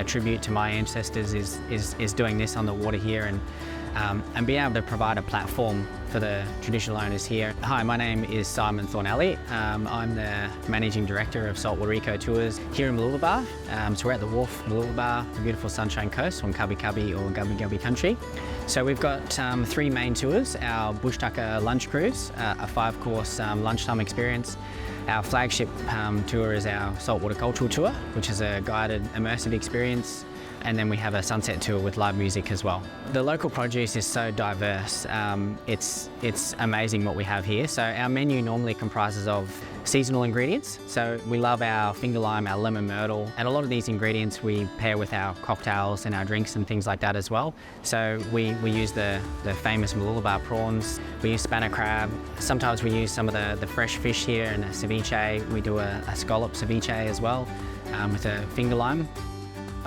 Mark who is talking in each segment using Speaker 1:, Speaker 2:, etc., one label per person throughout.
Speaker 1: a tribute to my ancestors is doing this on the water here, and being able to provide a platform for the traditional owners here. Hi, my name is Simon Thornelli. I'm the Managing Director of Saltwater Eco Tours here in Mooloolaba. So we're at the wharf, Mooloolaba, the beautiful Sunshine Coast on Kabi Kabi or Gubbi Gubbi Country. So we've got 3 main tours: our Bush Tucker lunch cruise, a 5-course lunchtime experience. Our flagship tour is our Saltwater Cultural Tour, which is a guided immersive experience. And then we have a sunset tour with live music as well. The local produce is so diverse. It's amazing what we have here. So our menu normally comprises of seasonal ingredients. So we love our finger lime, our lemon myrtle, and a lot of these ingredients we pair with our cocktails and our drinks and things like that as well. So we use the famous Mooloolaba prawns. We use spanner crab. Sometimes we use some of the fresh fish here and a ceviche. We do a scallop ceviche as well with a finger lime.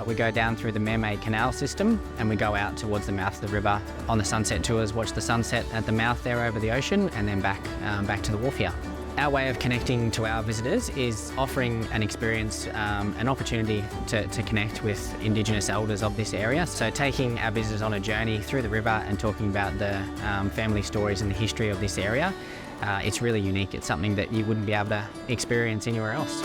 Speaker 1: We go down through the Mermaid Canal system and we go out towards the mouth of the river on the sunset tours, watch the sunset at the mouth there over the ocean, and then back to the wharf here. Our way of connecting to our visitors is offering an experience, an opportunity to connect with indigenous elders of this area. So taking our visitors on a journey through the river and talking about the family stories and the history of this area. It's really unique. It's something that you wouldn't be able to experience anywhere else.